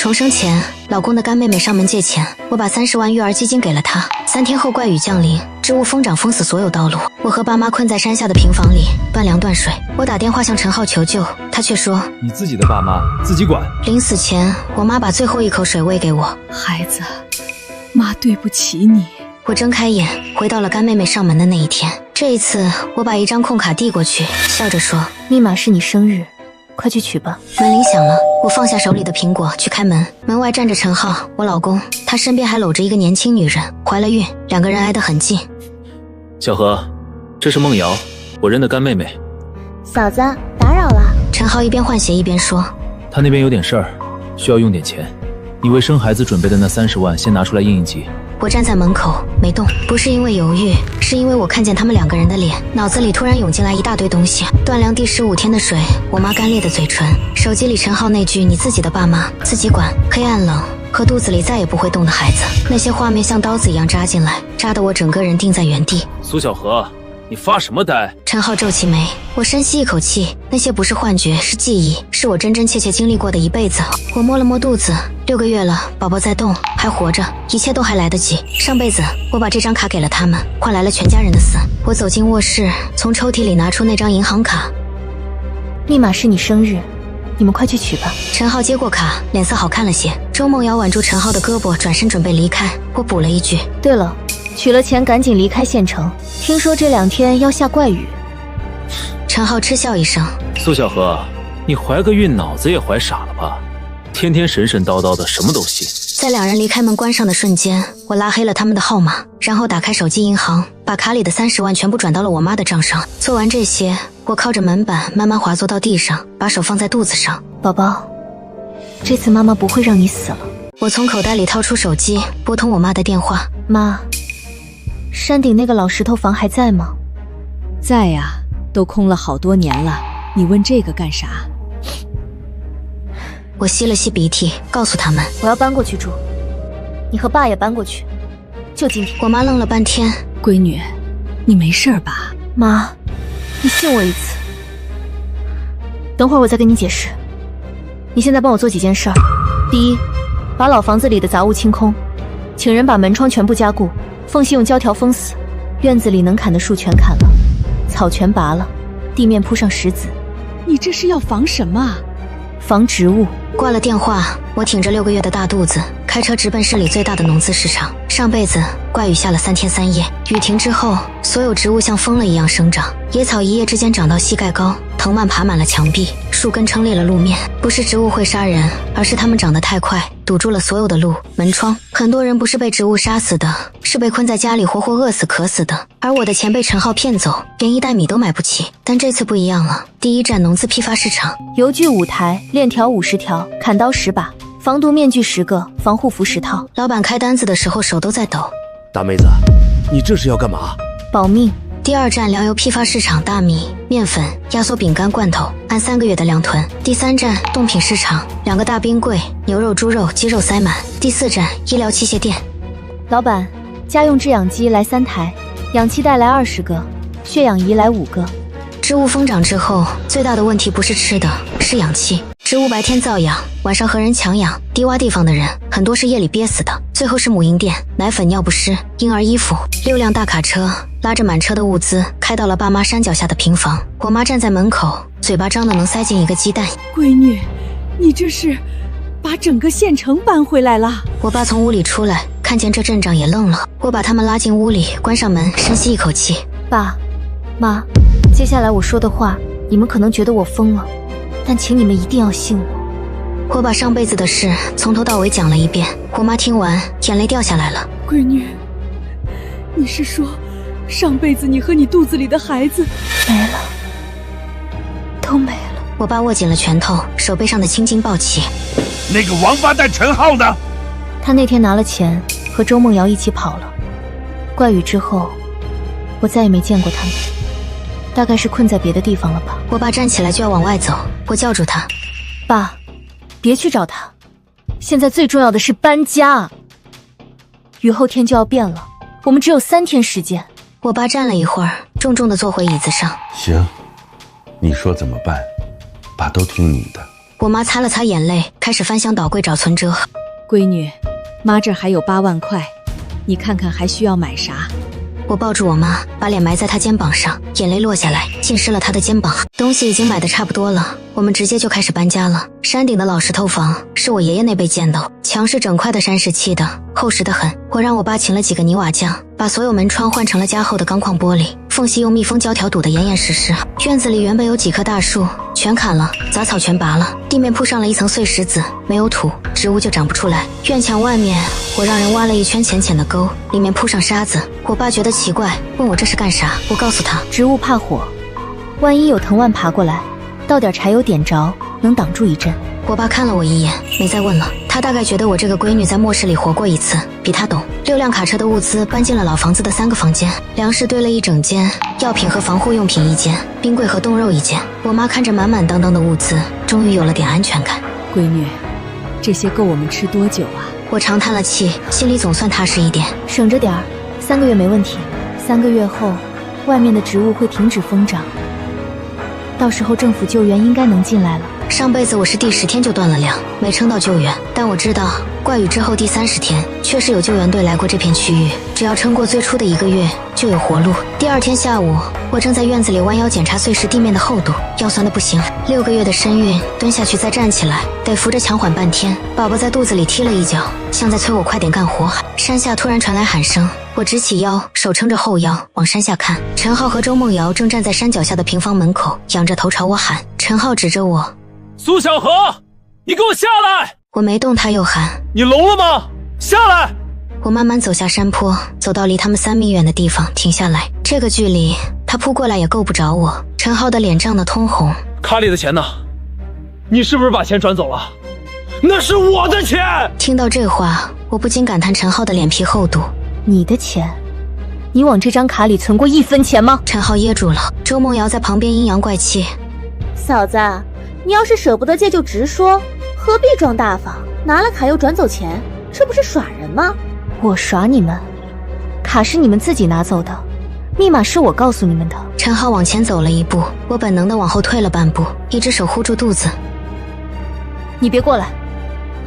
重生前，老公的干妹妹上门借钱，我把30万育儿基金给了她。3天后，怪雨降临，植物疯长，封死所有道路。我和爸妈困在山下的平房里，断粮断水。我打电话向陈浩求救，他却说：“你自己的爸妈自己管。”临死前，我妈把最后一口水喂给我。孩子，妈对不起你。我睁开眼，回到了干妹妹上门的那一天。这一次，我把一张控卡递过去，笑着说：“密码是你生日，快去取吧。”门铃响了，我放下手里的苹果去开门。门外站着陈浩，我老公，他身边还搂着一个年轻女人，怀了孕，2个人挨得很近。小何，这是梦瑶，我认的干妹妹。嫂子，打扰了。陈浩一边换鞋一边说：“她那边有点事儿，需要用点钱，你为生孩子准备的那30万，先拿出来应应急。”我站在门口没动，不是因为犹豫，是因为我看见他们2个人的脸，脑子里突然涌进来一大堆东西。断粮第15天的水，我妈干裂的嘴唇，手机里陈浩那句“你自己的爸妈自己管”，黑暗冷和肚子里再也不会动的孩子，那些画面像刀子一样扎进来，扎得我整个人定在原地。苏小何，你发什么呆？陈浩皱起眉，我深吸一口气，那些不是幻觉，是记忆，是我真真切切经历过的一辈子。我摸了摸肚子，6个月了，宝宝在动，还活着，一切都还来得及。上辈子我把这张卡给了他们，换来了全家人的死。我走进卧室，从抽屉里拿出那张银行卡，密码是你生日，你们快去取吧。陈浩接过卡，脸色好看了些。周梦瑶挽住陈浩的胳膊，转身准备离开。我补了一句：“对了，取了钱赶紧离开县城，听说这2天要下怪雨。”陈浩嗤笑一声：“苏小何，你怀个孕脑子也怀傻了吧？天天神神叨叨的，什么都信。”在2人离开门关上的瞬间，我拉黑了他们的号码，然后打开手机银行，把卡里的30万全部转到了我妈的账上。做完这些，我靠着门板慢慢滑坐到地上，把手放在肚子上。宝宝，这次妈妈不会让你死了。我从口袋里掏出手机，拨通我妈的电话。妈，山顶那个老石头房还在吗？在呀，都空了好多年了，你问这个干啥？我吸了吸鼻涕，告诉他们我要搬过去住，你和爸也搬过去，就今天。我妈愣了半天，闺女，你没事吧？妈，你信我一次，等会儿我再跟你解释。你现在帮我做几件事儿。第一，把老房子里的杂物清空，请人把门窗全部加固，缝隙用胶条封死，院子里能砍的树全砍了，草全拔了，地面铺上石子。你这是要防什么啊？防植物。挂了电话，我挺着6个月的大肚子，开车直奔市里最大的农资市场。上辈子怪雨下了3天3夜，雨停之后，所有植物像疯了一样生长，野草一夜之间长到膝盖高，藤蔓爬满了墙壁，树根撑裂了路面。不是植物会杀人，而是它们长得太快，堵住了所有的路、门窗。很多人不是被植物杀死的，是被困在家里活活饿死渴死的。而我的钱被陈浩骗走，连1袋米都买不起。但这次不一样了，第一站农资批发市场，油锯5台，链条50条，砍刀10把，防毒面具10个，防护服10套。老板开单子的时候手都在抖。大妹子，你这是要干嘛？保命。第2站粮油批发市场，大米、面粉、压缩饼干罐头，按3个月的量囤。第3站冻品市场，2个大冰柜，牛肉、猪肉、鸡肉塞满。第4站医疗器械店。老板，家用制氧机来3台，氧气袋来20个，血氧仪来5个。植物疯长之后，最大的问题不是吃的，是氧气。植物白天造氧，晚上和人抢氧。低洼地方的人很多是夜里憋死的。最后是母婴店，奶粉、尿不湿、婴儿衣服。6辆大卡车拉着满车的物资，开到了爸妈山脚下的平房。我妈站在门口，嘴巴张得能塞进一个鸡蛋。闺女，你这是把整个县城搬回来了？我爸从屋里出来，看见这阵仗也愣了。我把他们拉进屋里，关上门，深吸一口气。爸妈，接下来我说的话，你们可能觉得我疯了，但请你们一定要信我。我把上辈子的事从头到尾讲了一遍。我妈听完，眼泪掉下来了。闺女，你是说上辈子你和你肚子里的孩子没了，都没了。我爸握紧了拳头，手背上的青筋暴起。那个王八蛋陈浩呢？他那天拿了钱，和周梦瑶一起跑了。怪雨之后，我再也没见过他们，大概是困在别的地方了吧。我爸站起来就要往外走，我叫住他：“爸，别去找他，现在最重要的是搬家。雨后天就要变了，我们只有3天时间。”我爸站了一会儿，重重地坐回椅子上。行，你说怎么办？爸都听你的。我妈擦了擦眼泪，开始翻箱倒柜找存折。闺女，妈这儿还有8万块，你看看还需要买啥？我抱住我妈，把脸埋在她肩膀上，眼泪落下来，浸湿了她的肩膀。东西已经买得差不多了，我们直接就开始搬家了。山顶的老石头房是我爷爷那辈建的，墙是整块的山石砌的，厚实得很。我让我爸请了几个泥瓦匠，把所有门窗换成了加厚的钢框玻璃，缝隙用密封胶条堵得严严实实。院子里原本有几棵大树，全砍了，杂草全拔了，地面铺上了一层碎石子，没有土，植物就长不出来。院墙外面，我让人挖了一圈浅浅的沟，里面铺上沙子。我爸觉得奇怪，问我这是干啥。我告诉他，植物怕火，万一有藤蔓爬过来，倒点柴油点着，能挡住一阵。我爸看了我一眼，没再问了。他大概觉得我这个闺女在末世里活过一次，比他懂。6辆卡车的物资搬进了老房子的3个房间，粮食堆了一整间，药品和防护用品一间，冰柜和冻肉一间。我妈看着满满当当的物资，终于有了点安全感。闺女，这些够我们吃多久啊？我长叹了气，心里总算踏实一点。省着点儿，3个月没问题。3个月后，外面的植物会停止疯长，到时候政府救援应该能进来了。上辈子我是第10天就断了粮，没撑到救援，但我知道怪雨之后第30天确实有救援队来过这片区域，只要撑过最初的1个月就有活路。第2天下午，我正在院子里弯腰检查碎石地面的厚度，腰酸的不行。6个月的身孕，蹲下去再站起来，得扶着墙缓半天。宝宝在肚子里踢了一脚，像在催我快点干活。山下突然传来喊声，我直起腰，手撑着后腰往山下看。陈浩和周梦瑶正站在山脚下的平房门口，仰着头朝我喊。陈浩指着我，苏小河，你给我下来！我没动，他又喊，你聋了吗？下来！我慢慢走下山坡，走到离他们3米远的地方，停下来。这个距离，他扑过来也够不着我。陈浩的脸涨得通红。卡里的钱呢？你是不是把钱转走了？那是我的钱！听到这话，我不禁感叹陈浩的脸皮厚度。你的钱？你往这张卡里存过1分钱吗？陈浩噎住了。周梦瑶在旁边阴阳怪气，嫂子，你要是舍不得借就直说，何必装大方？拿了卡又转走钱，这不是耍人吗？我耍你们？卡是你们自己拿走的，密码是我告诉你们的。陈浩往前走了一步，我本能地往后退了半步，一只手护住肚子。你别过来！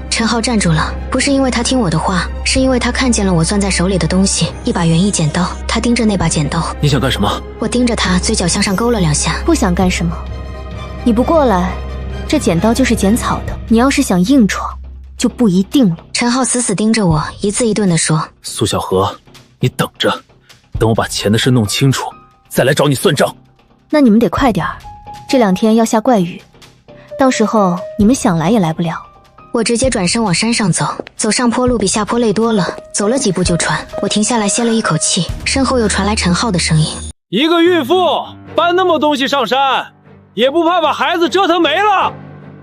陈浩站住了，不是因为他听我的话，是因为他看见了我攥在手里的东西，一把园艺剪刀。他盯着那把剪刀。你想干什么？我盯着他，嘴角向上勾了2下。不想干什么？你不过来，这剪刀就是剪草的。你要是想硬闯，就不一定了。陈浩死死盯着我，一字一顿地说：苏小河，你等着，等我把钱的事弄清楚，再来找你算账。那你们得快点儿，这2天要下怪雨，到时候你们想来也来不了。我直接转身往山上走，走上坡路比下坡累多了，走了几步就喘。我停下来歇了一口气，身后又传来陈浩的声音：一个孕妇搬那么东西上山，也不怕把孩子折腾没了。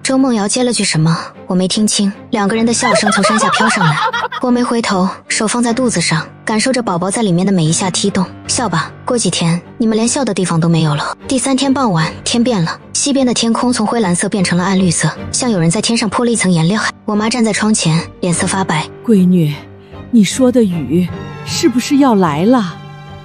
周梦瑶接了句什么，我没听清。2个人的笑声从山下飘上来，我没回头，手放在肚子上，感受着宝宝在里面的每一下踢动。笑吧，过几天你们连笑的地方都没有了。第3天傍晚，天变了，西边的天空从灰蓝色变成了暗绿色，像有人在天上泼了一层颜料。我妈站在窗前，脸色发白。闺女，你说的雨是不是要来了？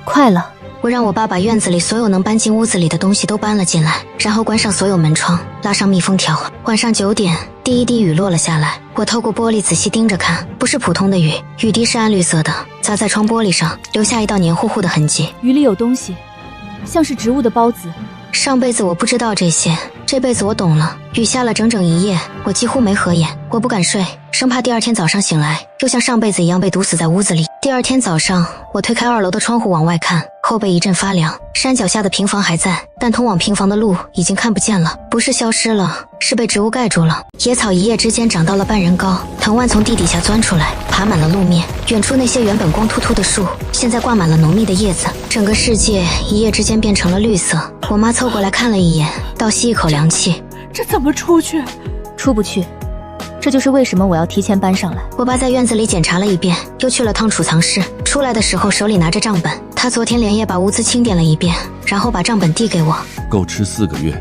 快了。我让我爸把院子里所有能搬进屋子里的东西都搬了进来，然后关上所有门窗，拉上密封条。晚上9点，第一滴雨落了下来。我透过玻璃仔细盯着看，不是普通的雨，雨滴是暗绿色的，砸在窗玻璃上，留下一道黏糊糊的痕迹。雨里有东西，像是植物的孢子。上辈子我不知道这些，这辈子我懂了。雨下了整整1夜，我几乎没合眼，我不敢睡，生怕第2天早上醒来又像上辈子一样被毒死在屋子里。第2天早上，我推开2楼的窗户往外看，后背一阵发凉。山脚下的平房还在，但通往平房的路已经看不见了，不是消失了，是被植物盖住了。野草一夜之间长到了半人高，藤蔓从地底下钻出来，爬满了路面。远处那些原本光秃秃的树，现在挂满了浓密的叶子，整个世界一夜之间变成了绿色。我妈凑过来看了一眼，倒吸一口凉气。这怎么出去？出不去。这就是为什么我要提前搬上来。我爸在院子里检查了一遍，又去了趟储藏室，出来的时候手里拿着账本。他昨天连夜把屋子清点了一遍，然后把账本递给我。够吃4个月，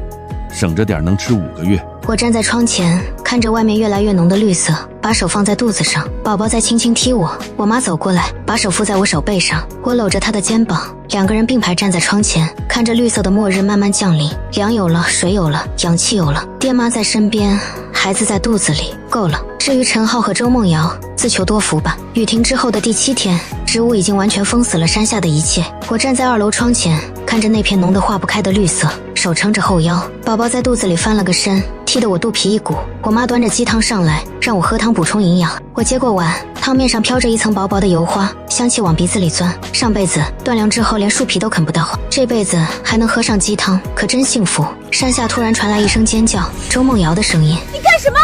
省着点能吃5个月。我站在窗前，看着外面越来越浓的绿色，把手放在肚子上，宝宝在轻轻踢我。我妈走过来，把手附在我手背上，我搂着她的肩膀，两个人并排站在窗前，看着绿色的末日慢慢降临，粮有了，水有了，氧气有了，爹妈在身边，孩子在肚子里，够了。至于陈浩和周梦瑶，自求多福吧。雨停之后的第7天，植物已经完全封死了山下的一切。我站在2楼窗前，看着那片浓得化不开的绿色，手撑着后腰，宝宝在肚子里翻了个身，踢得我肚皮一鼓。我妈端着鸡汤上来，让我喝汤补充营养。我接过碗，汤面上飘着一层薄薄的油花，香气往鼻子里钻。上辈子断粮之后连树皮都啃不到，这辈子还能喝上鸡汤，可真幸福。山下突然传来一声尖叫，周梦瑶的声音：你干什么？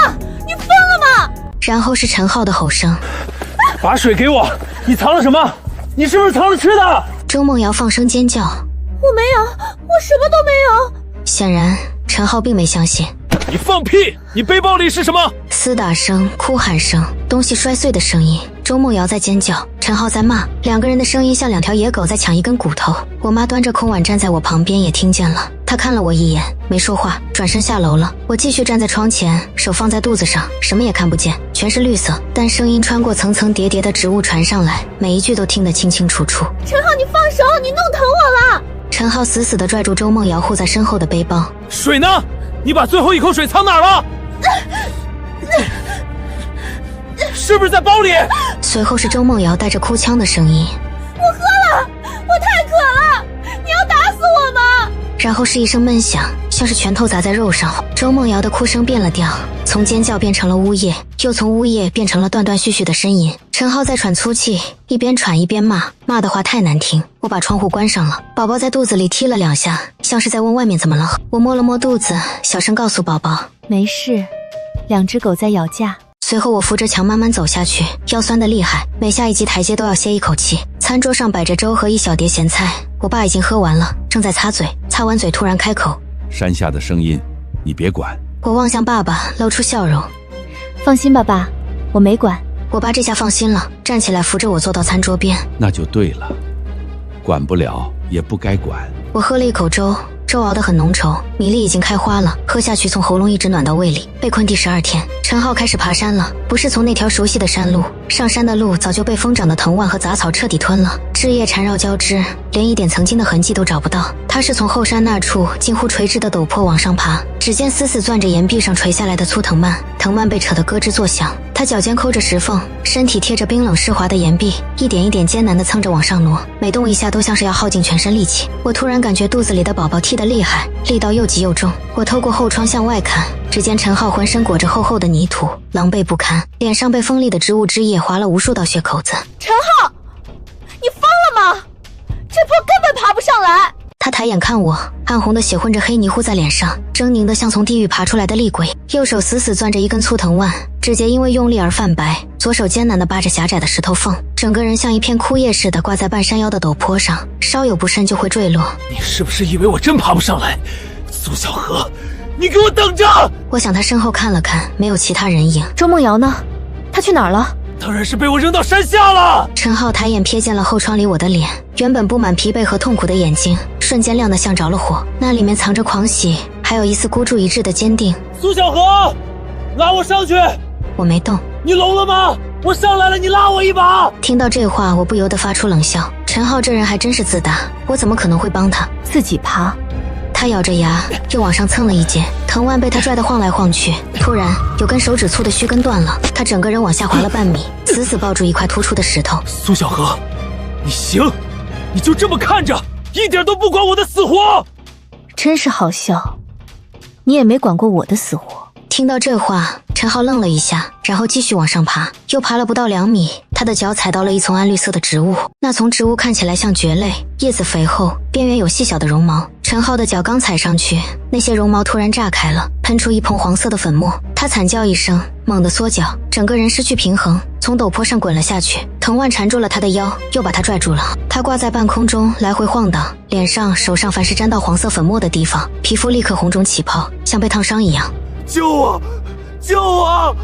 你疯了吗？然后是陈浩的吼声：把水给我！你藏了什么？你是不是藏了吃的？周梦瑶放声尖叫：我没有，我什么都没有。显然陈浩并没相信。你放屁！你背包里是什么？厮打声、哭喊声，东西摔碎的声音。周梦瑶在尖叫，陈浩在骂，两个人的声音像2条野狗在抢一根骨头。我妈端着空碗站在我旁边，也听见了。她看了我一眼，没说话，转身下楼了。我继续站在窗前，手放在肚子上，什么也看不见，全是绿色，但声音穿过层层叠叠的植物传上来，每一句都听得清清楚楚。陈浩，你放手，你弄疼我了。陈浩死死地拽住周梦瑶护在身后的背包。水呢？你把最后一口水藏哪儿了？是不是在包里？随后是周梦瑶带着哭腔的声音：我喝了，我太渴了，你要打死我吗？然后是一声闷响，像是拳头砸在肉上。周梦瑶的哭声变了调，从尖叫变成了呜咽，又从呜咽变成了断断续续的呻吟。陈浩在喘粗气，一边喘一边骂，骂的话太难听。我把窗户关上了，宝宝在肚子里踢了2下，像是在问外面怎么了。我摸了摸肚子，小声告诉宝宝没事，2只狗在咬架。随后我扶着墙慢慢走下去，腰酸得厉害，每下一级台阶都要歇一口气。餐桌上摆着粥和一小碟咸菜，我爸已经喝完了，正在擦嘴，擦完嘴突然开口：山下的声音你别管。我望向爸爸，露出笑容：放心吧爸，我没管。我爸这下放心了，站起来扶着我坐到餐桌边。那就对了，管不了也不该管。我喝了一口粥，粥熬得很浓稠，米粒已经开花了，喝下去从喉咙一直暖到胃里。被困第12天，陈浩开始爬山了，不是从那条熟悉的山路，上山的路早就被疯长的藤蔓和杂草彻底吞了，枝叶缠绕交织，连一点曾经的痕迹都找不到。他是从后山那处近乎垂直的陡坡往上爬，指尖死死攥着岩壁上垂下来的粗藤蔓，藤蔓被扯得咯吱作响。他脚尖抠着石缝，身体贴着冰冷湿滑的岩壁，一点一点艰难地蹭着往上挪，每动一下都像是要耗尽全身力气。我突然感觉肚子里的宝宝踢得厉害，力道又急又重。我透过后窗向外看，只见陈浩浑身裹着厚厚的泥土，狼狈不堪，脸上被锋利的植物枝叶划了无数道血口子。陈浩，你疯了吗？这坡根本爬不上来。他抬眼看我，暗红的血混着黑泥糊在脸上，狰狞的像从地狱爬出来的厉鬼。右手死死攥着一根粗藤蔓，指节因为用力而泛白，左手艰难地扒着狭窄的石头缝，整个人像一片枯叶似的挂在半山腰的陡坡上，稍有不慎就会坠落。你是不是以为我真爬不上来？苏小河，你给我等着！我向他身后看了看，没有其他人影。周梦瑶呢？她去哪儿了？当然是被我扔到山下了。陈浩抬眼瞥见了后窗里我的脸，原本布满疲惫和痛苦的眼睛瞬间亮得像着了火，那里面藏着狂喜，还有一丝孤注一掷的坚定。苏小河，拉我上去！我没动。你聋了吗？我上来了，你拉我一把！听到这话，我不由得发出冷笑。陈浩这人还真是自大，我怎么可能会帮他？自己爬。他咬着牙又往上蹭了一截，藤蔓被他拽得晃来晃去。突然有根手指粗的须根断了，他整个人往下滑了半米，死死抱住一块突出的石头。苏小河，你行，你就这么看着，一点都不管我的死活。真是好笑，你也没管过我的死活。听到这话，陈浩愣了一下，然后继续往上爬，又爬了不到2米，他的脚踩到了一丛暗绿色的植物，那丛植物看起来像蕨类，叶子肥厚，边缘有细小的绒毛。陈浩的脚刚踩上去，那些绒毛突然炸开了，喷出一蓬黄色的粉末，他惨叫一声，猛地缩脚，整个人失去平衡，从陡坡上滚了下去，藤蔓缠住了他的腰，又把他拽住了。他挂在半空中来回晃荡，脸上手上凡是沾到黄色粉末的地方，皮肤立刻红肿起泡，像被烫伤一样。救我！救我！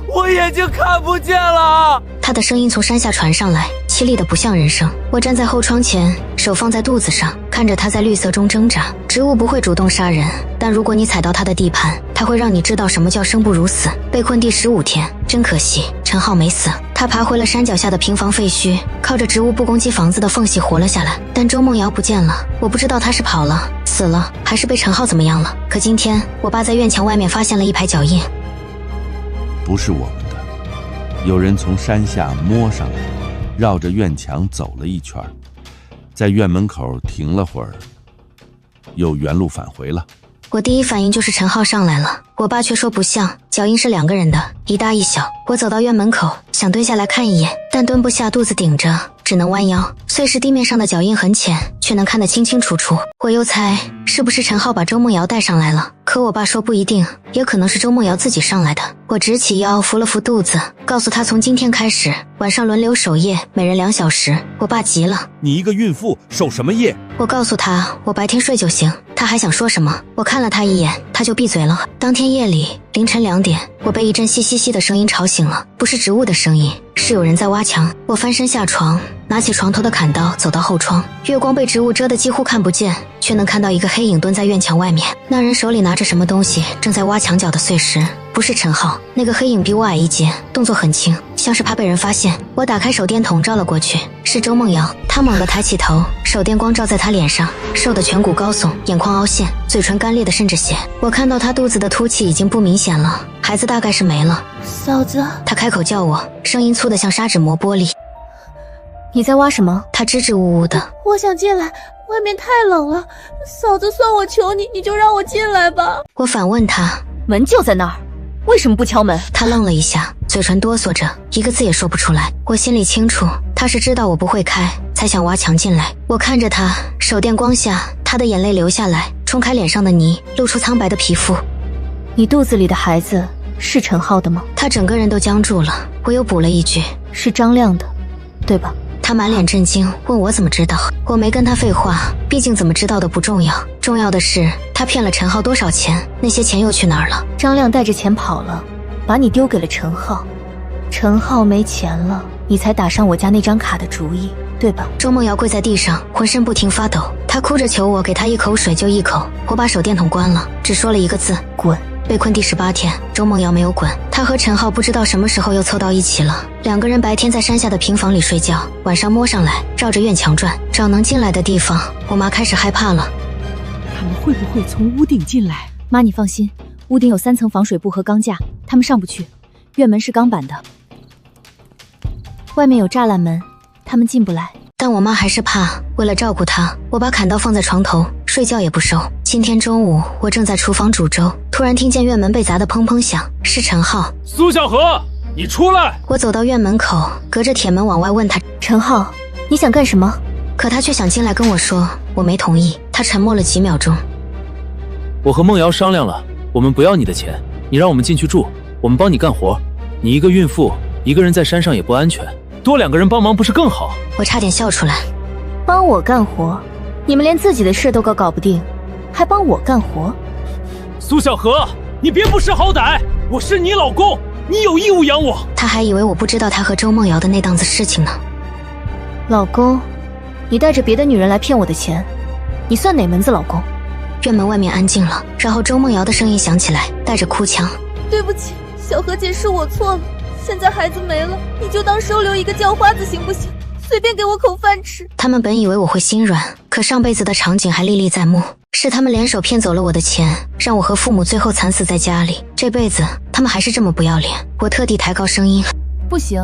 我眼睛看不见了！他的声音从山下传上来，凄厉的不像人声。我站在后窗前，手放在肚子上，看着他在绿色中挣扎。植物不会主动杀人，但如果你踩到他的地盘，他会让你知道什么叫生不如死。被困第15天，真可惜，陈浩没死。他爬回了山脚下的平房废墟，靠着植物不攻击房子的缝隙活了下来。但周梦瑶不见了，我不知道他是跑了、死了，还是被陈浩怎么样了。可今天，我爸在院墙外面发现了一排脚印，不是我们的。有人从山下摸上来，绕着院墙走了一圈，在院门口停了会儿，又原路返回了。我第一反应就是陈浩上来了，我爸却说不像，脚印是2个人的，一大一小。我走到院门口，想蹲下来看一眼，但蹲不下，肚子顶着，只能弯腰。碎石地面上的脚印很浅，却能看得清清楚楚。我又猜是不是陈浩把周梦瑶带上来了，可我爸说不一定，也可能是周梦瑶自己上来的。我直起腰，扶了扶肚子，告诉他从今天开始，晚上轮流守夜，每人2小时。我爸急了，你一个孕妇守什么夜？我告诉他我白天睡就行，他还想说什么，我看了他一眼，他就闭嘴了。当天夜里凌晨2点，我被一阵嘻嘻嘻的声音吵醒了，不是植物的声音，是有人在挖墙。我翻身下床，拿起床头的砍刀，走到后窗，月光被植物遮得几乎看不见，却能看到一个黑影蹲在院墙外面。那人手里拿着什么东西，正在挖墙角的碎石。不是陈浩，那个黑影比我矮一截，动作很轻，像是怕被人发现。我打开手电筒照了过去，是周梦瑶。她猛地抬起头，手电光照在她脸上，瘦的颧骨高耸，眼眶凹陷，嘴唇干裂的渗着血。我看到她肚子的凸起已经不明显了，孩子大概是没了。嫂子，她开口叫我，声音粗得像砂纸磨玻璃。你在挖什么？她支支吾吾的。我想进来，外面太冷了。嫂子，算我求你，你就让我进来吧。我反问她，门就在那儿，为什么不敲门？她愣了一下，嘴唇哆嗦着，一个字也说不出来。我心里清楚，她是知道我不会开，才想挖墙进来。我看着她，手电光下，她的眼泪流下来，冲开脸上的泥，露出苍白的皮肤。你肚子里的孩子是陈浩的吗？她整个人都僵住了。我又补了一句，是张亮的，对吧？他满脸震惊，问我怎么知道。我没跟他废话，毕竟怎么知道的不重要，重要的是他骗了陈浩多少钱，那些钱又去哪儿了？张亮带着钱跑了，把你丢给了陈浩。陈浩没钱了，你才打上我家那张卡的主意，对吧？周梦瑶跪在地上，浑身不停发抖，她哭着求我给她一口水就一口。我把手电筒关了，只说了一个字：滚。被困第18天，周梦瑶没有滚，她和陈浩不知道什么时候又凑到一起了。2个人白天在山下的平房里睡觉，晚上摸上来，绕着院墙转，找能进来的地方。我妈开始害怕了，他们会不会从屋顶进来？妈，你放心，屋顶有3层防水布和钢架，他们上不去。院门是钢板的，外面有栅栏门，他们进不来。但我妈还是怕，为了照顾她，我把砍刀放在床头，睡觉也不收。今天中午，我正在厨房煮粥，突然听见院门被砸得砰砰响，是陈浩。苏小河，你出来！我走到院门口，隔着铁门往外问他，陈浩，你想干什么？可他却想进来跟我说，我没同意。他沉默了几秒钟。我和梦瑶商量了，我们不要你的钱，你让我们进去住，我们帮你干活。你一个孕妇，一个人在山上也不安全，多2个人帮忙不是更好？我差点笑出来。帮我干活？你们连自己的事都搞不定，还帮我干活？苏小河，你别不识好歹，我是你老公，你有义务养我。他还以为我不知道他和周梦瑶的那档子事情呢。老公，你带着别的女人来骗我的钱，你算哪门子老公？院门外面安静了，然后周梦瑶的声音响起来，带着哭腔。对不起，小何姐，是我错了。现在孩子没了，你就当收留一个叫花子行不行？随便给我口饭吃。他们本以为我会心软，可上辈子的场景还历历在目，是他们联手骗走了我的钱，让我和父母最后惨死在家里。这辈子他们还是这么不要脸。我特地抬高声音，不行，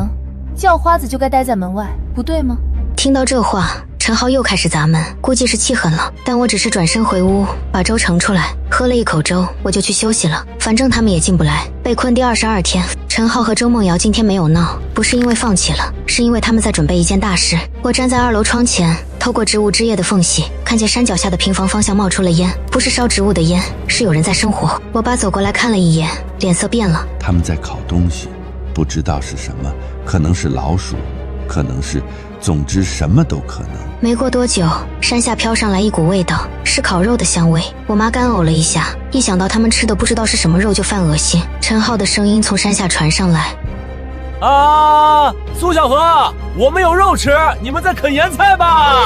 叫花子就该待在门外，不对吗？听到这话，陈浩又开始砸门，估计是气狠了，但我只是转身回屋，把粥盛出来，喝了一口粥，我就去休息了，反正他们也进不来。被困第22天，陈浩和周梦瑶今天没有闹，不是因为放弃了，是因为他们在准备一件大事。我站在2楼窗前，透过植物枝叶的缝隙，看见山脚下的平房方向冒出了烟，不是烧植物的烟，是有人在生火。我爸走过来看了一眼，脸色变了。他们在烤东西，不知道是什么，可能是老鼠，可能是，总之什么都可能。没过多久，山下飘上来一股味道，是烤肉的香味。我妈干呕了一下，一想到他们吃的不知道是什么肉就犯恶心。陈浩的声音从山下传上来：啊，苏小荷，我们有肉吃，你们在啃盐菜吧？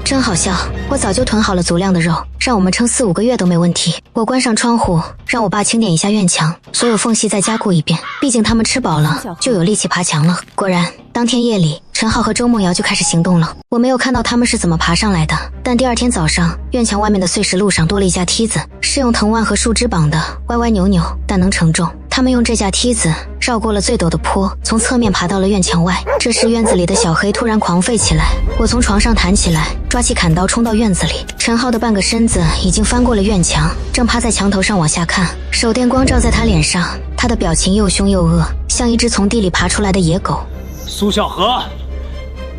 真好笑，我早就囤好了足量的肉，让我们撑4-5个月都没问题。我关上窗户，让我爸清点一下院墙，所有缝隙再加固一遍，毕竟他们吃饱了就有力气爬墙了。果然，当天夜里，陈浩和周梦瑶就开始行动了。我没有看到他们是怎么爬上来的，但第二天早上，院墙外面的碎石路上多了一架梯子，是用藤蔓和树枝绑的，歪歪扭扭，但能承重。他们用这架梯子绕过了最陡的坡，从侧面爬到了院墙外。这时院子里的小黑突然狂吠起来，我从床上弹起来，抓起砍刀冲到院子里。陈浩的半个身子已经翻过了院墙，正趴在墙头上往下看，手电光照在他脸上，他的表情又凶又恶，像一只从地里爬出来的野狗。苏小荷，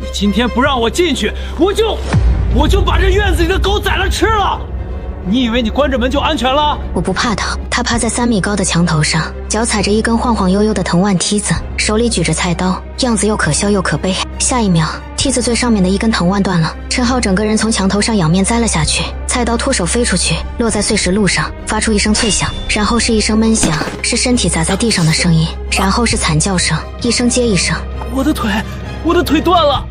你今天不让我进去，我就把这院子里的狗宰了吃了。你以为你关着门就安全了？我不怕他。他趴在3米高的墙头上，脚踩着一根晃晃悠悠的藤蔓梯子，手里举着菜刀，样子又可笑又可悲。下一秒，梯子最上面的一根藤蔓断了，陈浩整个人从墙头上仰面栽了下去，菜刀脱手飞出去，落在碎石路上，发出一声脆响，然后是一声闷响，是身体砸在地上的声音，然后是惨叫声，一声接一声。我的腿断了。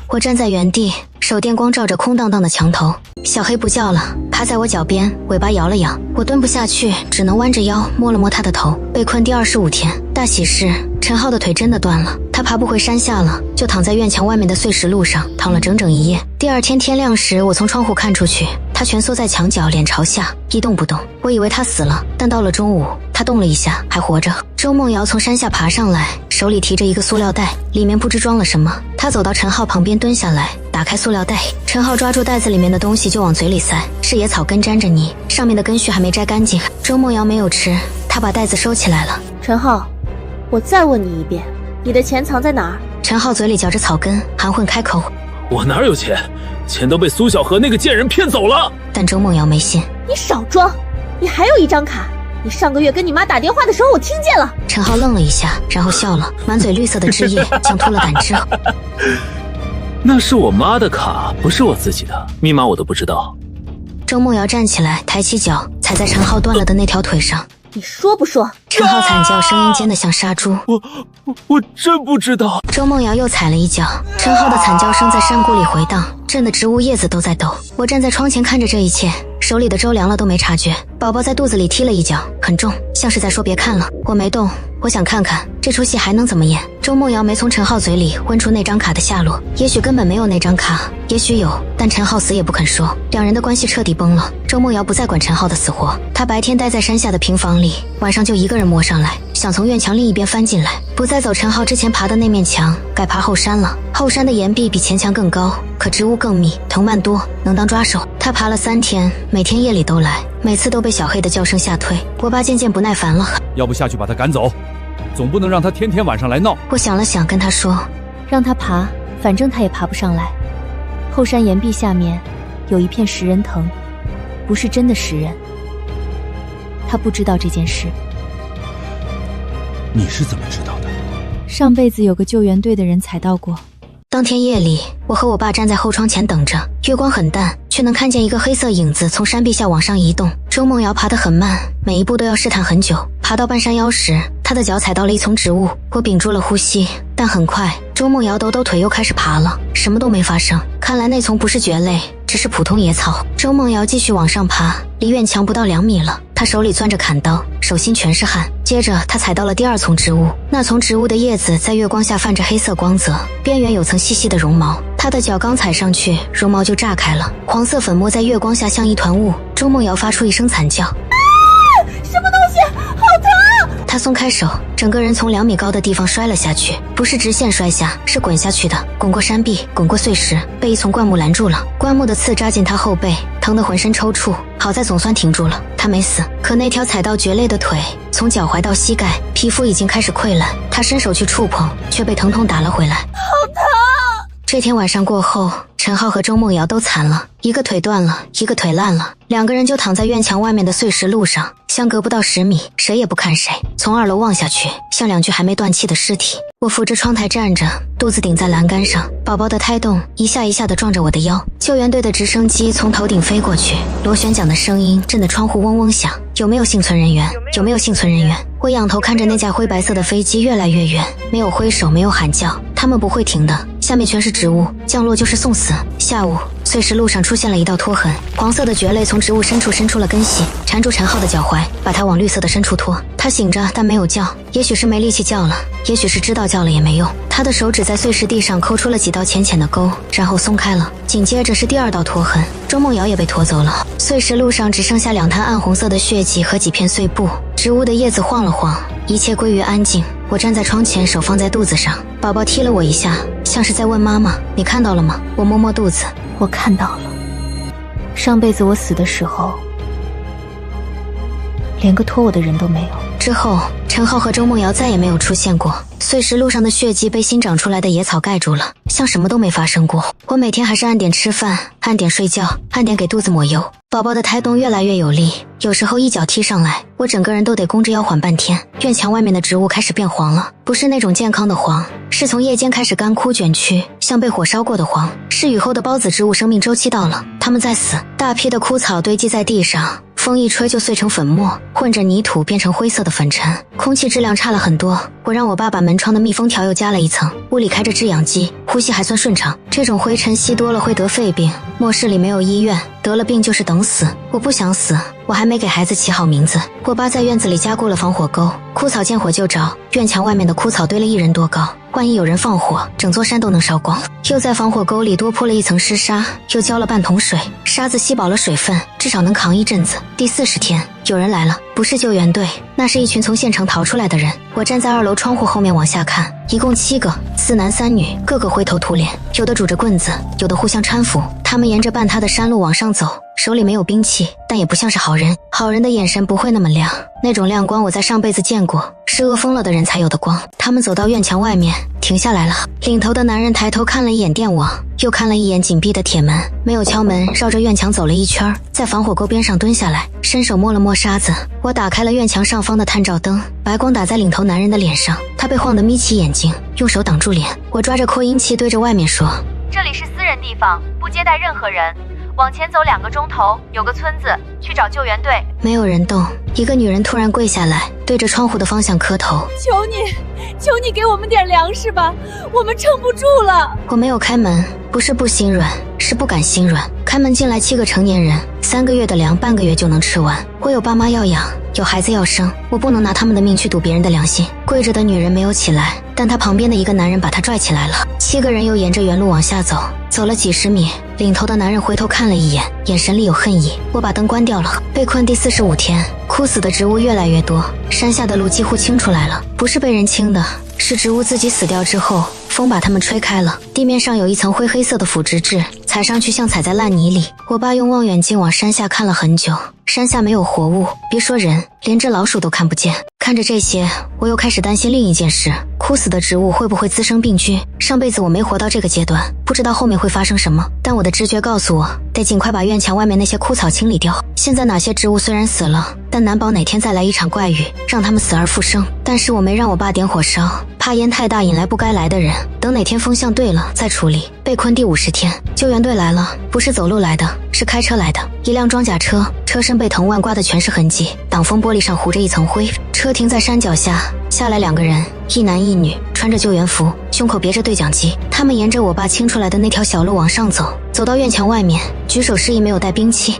我站在原地，手电光照着空荡荡的墙头。小黑不叫了，趴在我脚边，尾巴摇了摇。我蹲不下去，只能弯着腰摸了摸他的头。被困第25天，大喜事，陈浩的腿真的断了，他爬不回山下了，就躺在院墙外面的碎石路上躺了整整一夜。第二天天亮时，我从窗户看出去，他蜷缩在墙角，脸朝下，一动不动。我以为他死了，但到了中午，他动了一下，还活着。周梦瑶从山下爬上来，手里提着一个塑料袋，里面不知装了什么。她走到陈浩旁边蹲下来，打开塑料袋。陈浩抓住袋子里面的东西就往嘴里塞，是野草根沾着泥，上面的根须还没摘干净。周梦瑶没有吃，她把袋子收起来了。陈浩，我再问你一遍，你的钱藏在哪儿？陈浩嘴里嚼着草根，含混开口：我哪有钱？钱都被苏小荷那个贱人骗走了。但周梦瑶没信。你少装，你还有一张卡，你上个月跟你妈打电话的时候我听见了。陈浩愣了一下，然后笑了，满嘴绿色的汁液像吐了胆汁。那是我妈的卡，不是我自己的，密码我都不知道。周梦瑶站起来，抬起脚踩在陈浩断了的那条腿上。你说不说？陈浩惨叫，声音尖得像杀猪。我真不知道。周梦瑶又踩了一脚，陈浩的惨叫声在山谷里回荡，震得植物叶子都在抖。我站在窗前看着这一切，手里的粥凉了都没察觉。宝宝在肚子里踢了一脚，很重，像是在说别看了。我没动，我想看看这出戏还能怎么演。周梦瑶没从陈浩嘴里问出那张卡的下落，也许根本没有那张卡，也许有，但陈浩死也不肯说。两人的关系彻底崩了。周梦瑶不再管陈浩的死活，她白天待在山下的平房里，晚上就一个人摸上来，想从院墙另一边翻进来，不再走陈浩之前爬的那面墙，改爬后山了。后山的岩壁比前墙更高，可植物更密，藤蔓多，能当抓手。他爬了3天，每天夜里都来，每次都被小黑的叫声吓退。我爸渐渐不耐烦了，要不下去把他赶走，总不能让他天天晚上来闹。我想了想，跟他说，让他爬，反正他也爬不上来。后山岩壁下面有一片食人藤，不是真的食人。他不知道这件事。你是怎么知道的？上辈子有个救援队的人踩到过。当天夜里，我和我爸站在后窗前等着，月光很淡，却能看见一个黑色影子从山壁下往上移动。周梦瑶爬得很慢，每一步都要试探很久。爬到半山腰时，她的脚踩到了一丛植物，我屏住了呼吸，但很快，周梦瑶抖抖腿又开始爬了，什么都没发生。看来那丛不是蕨类，只是普通野草。周梦瑶继续往上爬，离院墙不到2米了。她手里攥着砍刀，手心全是汗。接着，她踩到了第2丛植物，那丛植物的叶子在月光下泛着黑色光泽，边缘有层细细的绒毛。她的脚刚踩上去，绒毛就炸开了，黄色粉末在月光下像一团雾。周梦瑶发出一声惨叫。什么东西？好疼！他松开手，整个人从2米高的地方摔了下去，不是直线摔下，是滚下去的，滚过山壁，滚过碎石，被一丛灌木拦住了。灌木的刺扎进他后背，疼得浑身抽搐，好在总算停住了，他没死。可那条踩到蕨类的腿，从脚踝到膝盖，皮肤已经开始溃烂，他伸手去触碰，却被疼痛打了回来。好疼！这天晚上过后，陈浩和周梦瑶都惨了，一个腿断了，一个腿烂了，2个人就躺在院墙外面的碎石路上，相隔不到10米，谁也不看谁。从2楼望下去，像2具还没断气的尸体。我扶着窗台站着，肚子顶在栏杆上，宝宝的胎动一下一下地撞着我的腰。救援队的直升机从头顶飞过去，螺旋桨的声音震得窗户嗡嗡响。有没有幸存人员？有没有幸存人员？我仰头看着那架灰白色的飞机越来越远，没有挥手，没有喊叫，他们不会停的。下面全是植物，降落就是送死。下午，碎石路上出现了一道拖痕，黄色的蕨类从植物深处伸出了根系，缠住陈浩的脚踝，把他往绿色的深处拖。他醒着，但没有叫，也许是没力气叫了，也许是知道叫了也没用。他的手指在碎石地上抠出了几道浅浅的沟，然后松开了。紧接着是第二道拖痕，周梦瑶也被拖走了。碎石路上只剩下2滩暗红色的血迹和几片碎布，植物的叶子晃了晃，一切归于安静。我站在窗前，手放在肚子上，宝宝踢了我一下，像是在问妈妈：“你看到了吗？”我摸摸肚子，我看到了。上辈子我死的时候，连个拖我的人都没有。之后，陈浩和周梦瑶再也没有出现过。碎石路上的血迹被新长出来的野草盖住了，像什么都没发生过。我每天还是按点吃饭，按点睡觉，按点给肚子抹油。宝宝的胎动越来越有力，有时候一脚踢上来，我整个人都得弓着腰缓半天。院墙外面的植物开始变黄了，不是那种健康的黄，是从叶间开始干枯卷曲，像被火烧过的黄。是雨后的孢子植物生命周期到了，它们在死。大批的枯草堆积在地上，风一吹就碎成粉末，混着泥土变成灰色的粉尘。空气质量差了很多，我让我爸把门窗的密封条又加了一层，屋里开着制氧机，呼吸还算顺畅。这种灰尘吸多了会得肺病，末世里没有医院，得了病就是等死。我不想死，我还没给孩子起好名字。我爸在院子里加固了防火沟，枯草见火就着，院墙外面的枯草堆了1人多高，万一有人放火，整座山都能烧光。又在防火沟里多铺了一层湿沙，又浇了半桶水，沙子吸饱了水分，至少能扛一阵子。第40天，有人来了，不是救援队，那是一群从县城逃出来的人。我站在2楼窗户后面往下看，一共7个，4男3女，个个灰头土脸，有的拄着棍子，有的互相搀扶。他们沿着半塌的山路往上走，手里没有兵器，但也不像是好人。好人的眼神不会那么亮，那种亮光我在上辈子见过，是饿疯了的人才有的光。他们走到院墙外面，停下来了。领头的男人抬头看了一眼电网，又看了一眼紧闭的铁门，没有敲门，绕着院墙走了一圈，在防火沟边上蹲下来，伸手摸了摸沙子。我打开了院墙上方的探照灯，白光打在领头男人的脸上，他被晃得眯起眼睛，用手挡住脸。我抓着扩音器对着外面说：“这里是私人地方，不接待任何人。往前走2个钟头，有个村子，去找救援队。”没有人动。一个女人突然跪下来，对着窗户的方向磕头：“求你给我们点粮食吧，我们撑不住了。”我没有开门，不是不心软，是不敢心软。开门进来7个成年人，3个月的粮半个月就能吃完。我有爸妈要养，有孩子要生，我不能拿他们的命去赌别人的良心。跪着的女人没有起来，但她旁边的一个男人把她拽起来了。7个人又沿着原路往下走，走了几十米，领头的男人回头看了一眼，眼神里有恨意。我把灯关掉了。被困第45天，枯死的植物越来越多，山下的路几乎清出来了，不是被人清的，是植物自己死掉之后，风把它们吹开了。地面上有一层灰黑色的腐殖质，踩上去像踩在烂泥里。我爸用望远镜往山下看了很久，山下没有活物，别说人，连只老鼠都看不见。看着这些，我又开始担心另一件事，枯死的植物会不会滋生病菌？上辈子我没活到这个阶段，不知道后面会发生什么，但我的直觉告诉我，得尽快把院墙外面那些枯草清理掉。现在哪些植物虽然死了，但难保哪天再来一场怪雨，让它们死而复生。但是我没让我爸点火烧，怕烟太大引来不该来的人，等哪天风向对了再处理。被困第50天，救援队来了，不是走路来的，是开车来的。一辆装甲车，车身被藤蔓刮的全是痕迹，挡风玻璃上糊着一层灰。车停在山脚下，下来2个人，一男一女，穿着救援服，胸口别着对讲机。他们沿着我爸清出来的那条小路往上走，走到院墙外面，举手示意没有带兵器。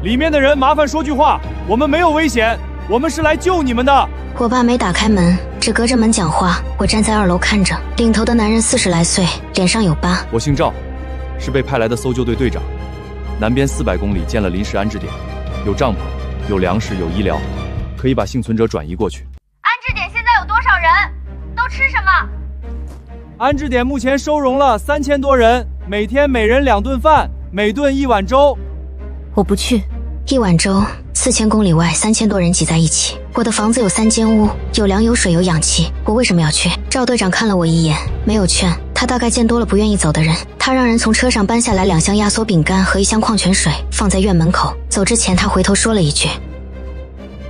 里面的人麻烦说句话，我们没有危险，我们是来救你们的。我爸没打开门，只隔着门讲话。我站在2楼看着，领头的男人40来岁，脸上有疤。我姓赵，是被派来的搜救队队长。南边400公里建了临时安置点，有帐篷，有粮食，有医疗，可以把幸存者转移过去。安置点现在有多少人？都吃什么？安置点目前收容了3000多人，每天每人2顿饭，每顿1碗粥。我不去。1碗粥，4000公里外3000多人挤在一起。我的房子有3间屋，有粮有水有氧气，我为什么要去？赵队长看了我一眼，没有劝。他大概见多了不愿意走的人，他让人从车上搬下来2箱压缩饼干和1箱矿泉水，放在院门口。走之前他回头说了一句：“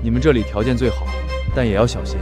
你们这里条件最好，但也要小心，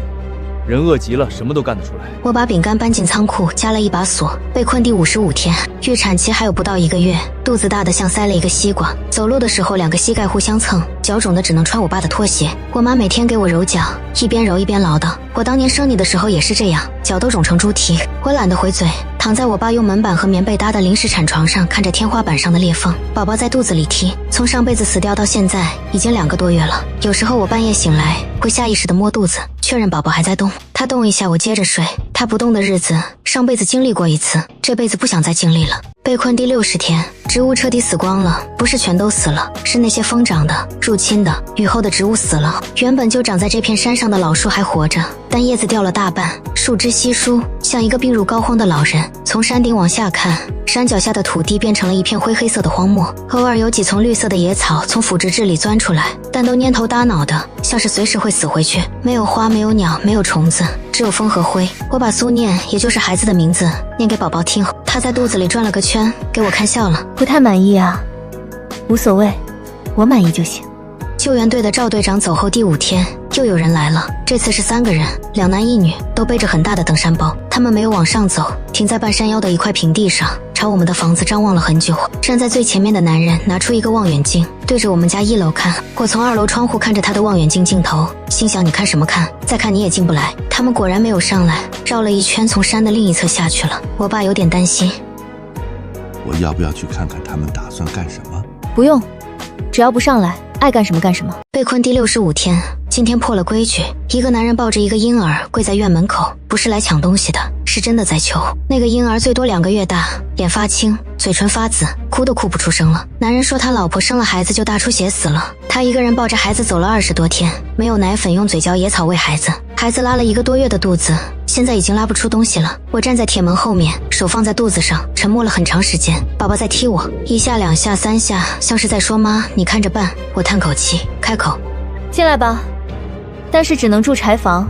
人饿极了，什么都干得出来。我把饼干搬进仓库，加了一把锁。被困第55天，预产期还有不到1个月，肚子大的像塞了一个西瓜。走路的时候2个膝盖互相蹭，脚肿的只能穿我爸的拖鞋。我妈每天给我揉脚，一边揉一边唠叨。我当年生你的时候也是这样，脚都肿成猪蹄。我懒得回嘴，躺在我爸用门板和棉被搭的临时产床上，看着天花板上的裂缝。宝宝在肚子里踢，从上辈子死掉到现在已经2个多月了。有时候我半夜醒来，会下意识地摸肚子，确认宝宝还在动。他动一下，我接着睡。他不动的日子，上辈子经历过一次，这辈子不想再经历了。被困第60天，植物彻底死光了，不是全都死了，是那些疯长的、入侵的、雨后的植物死了。原本就长在这片山上的老树还活着，但叶子掉了大半，树枝稀疏，像一个病入膏肓的老人。从山顶往下看，山脚下的土地变成了一片灰黑色的荒漠，偶尔有几丛绿色的野草从腐殖质里钻出来，但都蔫头耷脑的，像是随时会死回去。没有花，没有鸟，没有虫子，只有风和灰。我把苏念，也就是孩子的名字，念给宝宝听，他在肚子里转了个圈，给我看笑了。不太满意啊？无所谓，我满意就行。救援队的赵队长走后第5天，又有人来了。这次是3个人，2男1女，都背着很大的登山包。他们没有往上走，停在半山腰的一块平地上，朝我们的房子张望了很久。站在最前面的男人拿出一个望远镜，对着我们家1楼看。我从2楼窗户看着他的望远镜镜头，心想你看什么看，再看你也进不来。他们果然没有上来，绕了一圈从山的另一侧下去了。我爸有点担心，我要不要去看看他们打算干什么？不用，只要不上来，爱干什么干什么。被困第65天，今天破了规矩，一个男人抱着一个婴儿跪在院门口，不是来抢东西的，是真的在求。那个婴儿最多2个月大，脸发青，嘴唇发紫，哭都哭不出声了。男人说他老婆生了孩子就大出血死了，他一个人抱着孩子走了20多天，没有奶粉，用嘴嚼野草喂孩子。孩子拉了1个多月的肚子，现在已经拉不出东西了。我站在铁门后面，手放在肚子上，沉默了很长时间。宝宝在踢我，1下2下3下，像是在说妈你看着办。我叹口气，开口，进来吧，但是只能住柴房，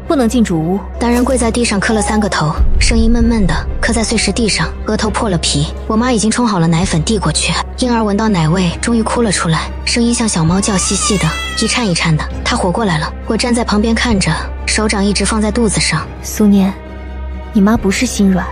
不能进主屋。男人跪在地上磕了3个头，声音闷闷的，磕在碎石地上，额头破了皮。我妈已经冲好了奶粉递过去，婴儿闻到奶味，终于哭了出来，声音像小猫叫，细细的，一颤一颤的。他活过来了。我站在旁边看着，手掌一直放在肚子上。苏念，你妈不是心软，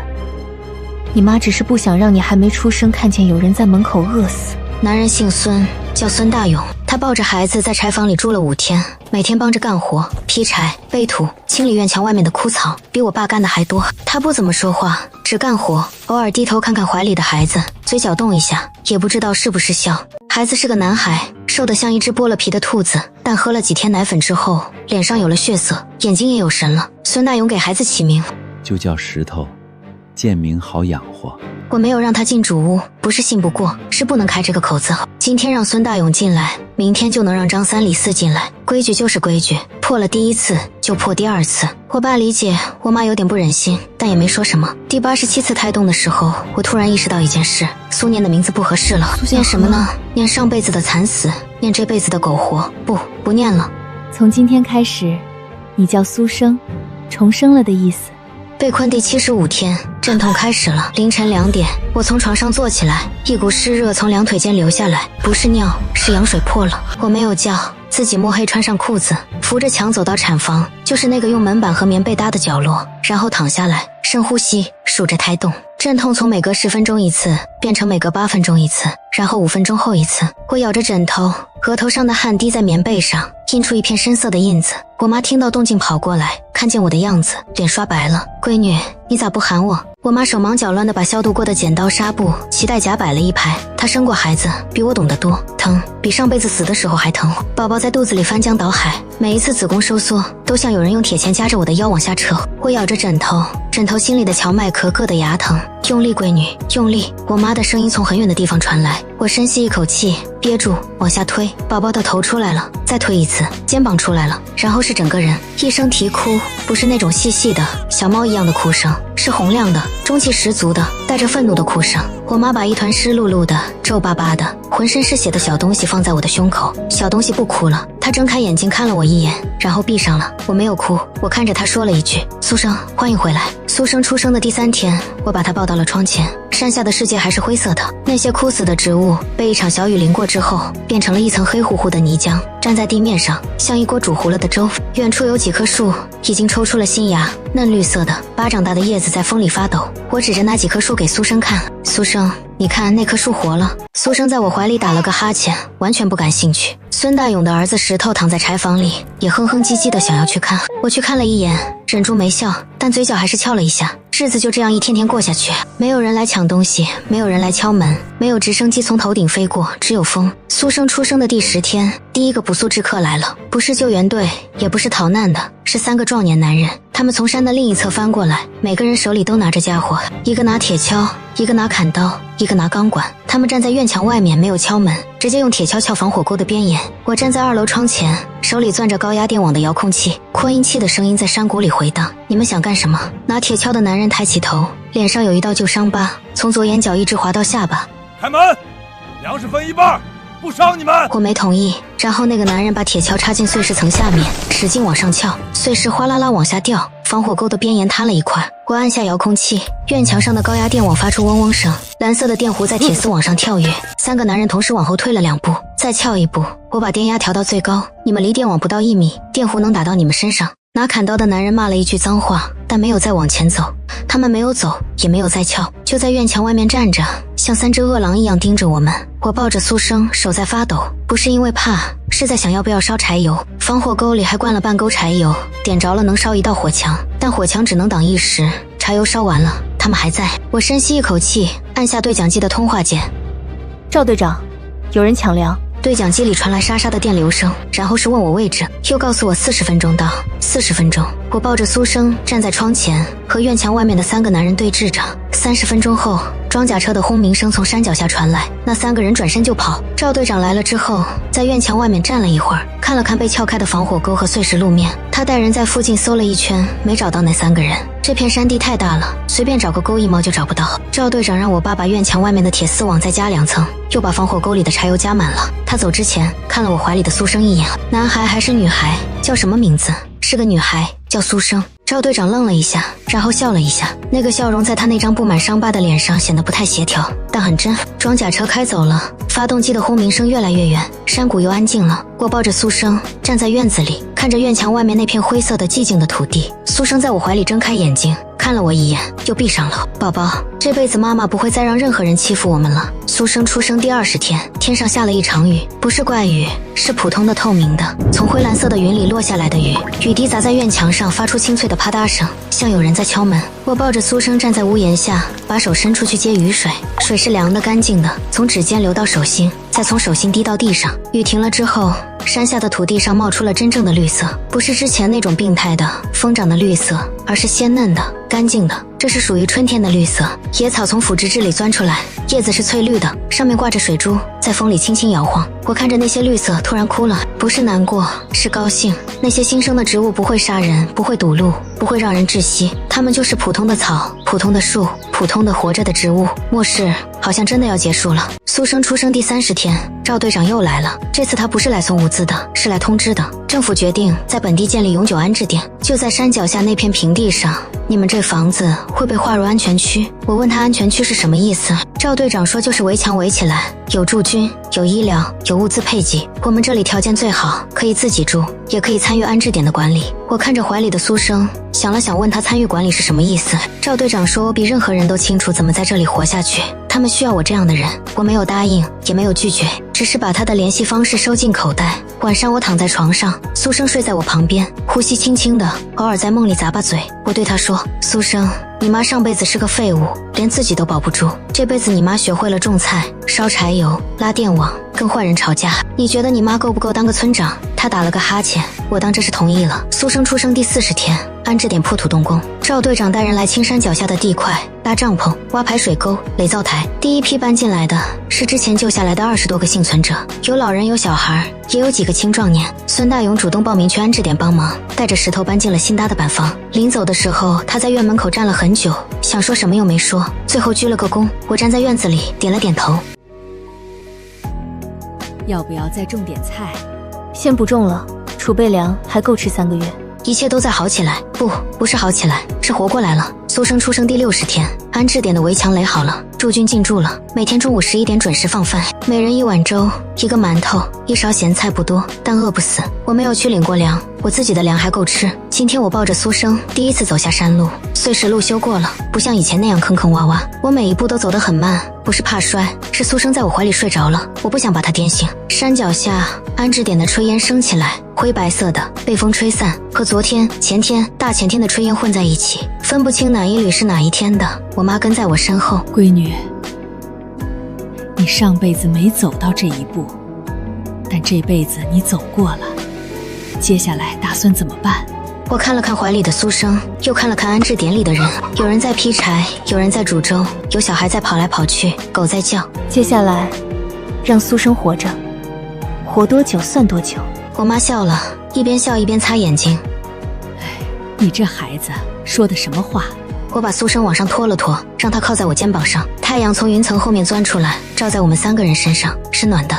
你妈只是不想让你还没出生看见有人在门口饿死。男人姓孙，叫孙大勇，他抱着孩子在柴房里住了5天，每天帮着干活，劈柴、背土、清理院墙外面的枯草，比我爸干的还多。他不怎么说话，只干活，偶尔低头看看怀里的孩子，嘴角动一下，也不知道是不是笑。孩子是个男孩，瘦得像一只剥了皮的兔子，但喝了几天奶粉之后，脸上有了血色，眼睛也有神了。孙大勇给孩子起名就叫石头，贱名好养活。我没有让他进主屋，不是信不过，是不能开这个口子。今天让孙大勇进来，明天就能让张3李4进来。规矩就是规矩，破了第1次就破第2次。我爸理解，我妈有点不忍心，但也没说什么。第87次胎动的时候，我突然意识到一件事，苏念的名字不合适了。念什么呢？念上辈子的惨死，念这辈子的苟活。不念了。从今天开始，你叫苏生，重生了的意思。被困第75天，阵痛开始了。凌晨2点，我从床上坐起来，一股湿热从2腿间流下来，不是尿，是羊水破了。我没有叫，自己摸黑穿上裤子，扶着墙走到产房，就是那个用门板和棉被搭的角落，然后躺下来，深呼吸，数着胎动。阵痛从每隔10分钟一次变成每隔8分钟一次，然后5分钟后一次。我咬着枕头，额头上的汗滴在棉被上，印出一片深色的印子。我妈听到动静跑过来，看见我的样子，脸刷白了。闺女，你咋不喊我？我妈手忙脚乱地把消毒过的剪刀、纱布、脐带夹摆了一排。她生过孩子，比我懂得多，疼，比上辈子死的时候还疼。宝宝在肚子里翻江倒海，每一次子宫收缩，都像有人用铁钳夹着我的腰往下扯。我咬着枕头，枕头心里的荞麦壳硌得牙疼。用力，闺女，用力！我妈的声音从很远的地方传来。我深吸一口气，憋住，往下推。宝宝的头出来了，再推一次，肩膀出来了，然后是整个人。一声啼哭，不是那种细细的小猫一样的哭声，是洪亮的、中气十足的、带着愤怒的哭声。我妈把一团湿漉漉的、皱巴巴的、浑身是血的小东西放在我的胸口。小东西不哭了，她睁开眼睛看了我一眼，然后闭上了。我没有哭，我看着她说了一句：苏生，欢迎回来。苏生出生的第3天，我把他抱到了窗前，山下的世界还是灰色的，那些枯死的植物被一场小雨淋过之后，变成了一层黑乎乎的泥浆，站在地面上，像一锅煮糊了的粥。远处有几棵树已经抽出了新芽，嫩绿色的，巴掌大的叶子在风里发抖。我指着那几棵树给苏生看，苏生，你看那棵树活了。苏生在我怀里打了个哈欠，完全不感兴趣。孙大勇的儿子石头躺在柴房里，也哼哼唧唧的想要去看。我去看了一眼，忍住没笑，但嘴角还是翘了一下。日子就这样一天天过下去，没有人来抢东西，没有人来敲门，没有直升机从头顶飞过，只有风。苏生出生的第10天，第一个不速之客来了，不是救援队，也不是逃难的，是3个壮年男人。他们从山的另一侧翻过来，每个人手里都拿着家伙，一个拿铁锹，一个拿砍刀，一个拿钢管。他们站在院墙外面，没有敲门，直接用铁锹撬防火沟的边沿。我站在2楼窗前，手里攥着高压电网的遥控器，扩音器的声音在山谷里回荡。你们想干什么？拿铁锹的男人抬起头，脸上有一道旧伤疤，从左眼角一直滑到下巴。开门，粮食分一半，不伤你们。我没同意。然后那个男人把铁锹插进碎石层下面，使劲往上撬，碎石哗啦啦往下掉，防火沟的边沿塌了一块。我按下遥控器，院墙上的高压电网发出嗡嗡声，蓝色的电弧在铁丝网上跳跃。3个男人同时往后退了2步，再撬一步。我把电压调到最高，你们离电网不到1米，电弧能打到你们身上。拿砍刀的男人骂了一句脏话，但没有再往前走。他们没有走，也没有再撬，就在院墙外面站着，像3只饿狼一样盯着我们。我抱着苏生，手在发抖，不是因为怕，是在想要不要烧柴油。防火沟里还灌了半沟柴油，点着了能烧一道火墙，但火墙只能挡一时，柴油烧完了，他们还在。我深吸一口气，按下对讲机的通话键。赵队长，有人抢粮。对讲机里传来沙沙的电流声，然后是问我位置，又告诉我40分钟到。40分钟，我抱着苏生站在窗前，和院墙外面的3个男人对峙着。30分钟后，装甲车的轰鸣声从山脚下传来，那3个人转身就跑。赵队长来了之后，在院墙外面站了一会儿，看了看被撬开的防火沟和碎石路面，他带人在附近搜了一圈，没找到那3个人。这片山地太大了，随便找个沟一毛就找不到。赵队长让我爸把院墙外面的铁丝网再加2层，又把防火沟里的柴油加满了。他走之前看了我怀里的苏生一眼，男孩还是女孩，叫什么名字？是个女孩，叫苏生。赵队长愣了一下，然后笑了一下，那个笑容在他那张布满伤疤的脸上显得不太协调，但很真。装甲车开走了，发动机的轰鸣声越来越远，山谷又安静了。我抱着苏生站在院子里，看着院墙外面那片灰色的寂静的土地。苏生在我怀里睁开眼睛，看了我一眼，又闭上了。宝宝，这辈子妈妈不会再让任何人欺负我们了。苏生出生第20天，天上下了一场雨，不是怪雨，是普通的透明的，从灰蓝色的云里落下来的雨。雨滴砸在院墙上，发出清脆的啪嗒声，像有人在敲门。我抱着苏生站在屋檐下，把手伸出去接雨水，水是凉的干净的，从指尖流到手心，再从手心滴到地上。雨停了之后，山下的土地上冒出了真正的绿色，不是之前那种病态的疯长的绿色，而是鲜嫩的干净的，这是属于春天的绿色。野草从腐殖质里钻出来，叶子是翠绿的，上面挂着水珠，在风里轻轻摇晃。我看着那些绿色突然哭了，不是难过，是高兴。那些新生的植物不会杀人，不会堵路，不会让人窒息，它们就是普通的草，普通的树，普通的活着的植物。末世好像真的要结束了。苏生出生第30天，赵队长又来了，这次他不是来送物资的，是来通知的。政府决定在本地建立永久安置点，就在山脚下那片平地上。你们这房子会被划入安全区。我问他安全区是什么意思，赵队长说就是围墙围起来，有驻军，有医疗，有物资配给。我们这里条件最好，可以自己住，也可以参与安置点的管理。我看着怀里的苏生，想了想，问他参与管理是什么意思。赵队长说我比任何人都清楚怎么在这里活下去，他们需要我这样的人。我没有答应，也没有拒绝，只是把他的联系方式收进口袋。晚上我躺在床上，苏生睡在我旁边，呼吸轻轻的，偶尔在梦里咂巴嘴。我对他说，苏生，你妈上辈子是个废物，连自己都保不住，这辈子你妈学会了种菜、烧柴油、拉电网，跟坏人吵架。你觉得你妈够不够当个村长？他打了个哈欠，我当这是同意了。苏生出生第40天，安置点破土动工，赵队长带人来青山脚下的地块搭帐篷、挖排水沟、垒灶台。第一批搬进来的是之前救下来的20多个幸存者，有老人有小孩，也有几个青壮年。孙大勇主动报名去安置点帮忙，带着石头搬进了新搭的板房。临走的时候，他在院门口站了很久，想说什么又没说，最后鞠了个躬。我站在院子里点了点头。要不要再种点菜？先不种了，储备粮还够吃3个月。一切都在好起来，不是好起来，是活过来了。苏生出生第60天，安置点的围墙垒好了，驻军进驻了。每天中午11点准时放饭，每人1碗粥，1个馒头，1勺咸菜，不多，但饿不死。我没有去领过粮，我自己的粮还够吃。今天我抱着苏生第一次走下山路，碎石路修过了，不像以前那样坑坑洼洼。我每一步都走得很慢，不是怕摔，是苏生在我怀里睡着了，我不想把他颠醒。山脚下安置点的炊烟升起来，灰白色的，被风吹散，和昨天、前天、大前天的炊烟混在一起，分不清哪一缕是哪一天的。我妈跟在我身后。闺女，你上辈子没走到这一步，但这辈子你走过了，接下来打算怎么办？我看了看怀里的苏生，又看了看安置点里的人，有人在劈柴，有人在煮粥，有小孩在跑来跑去，狗在叫。接下来让苏生活着，活多久算多久。我妈笑了，一边笑一边擦眼睛。你这孩子说的什么话？我把苏生往上拖了拖，让他靠在我肩膀上。太阳从云层后面钻出来，照在我们3个人身上，是暖的。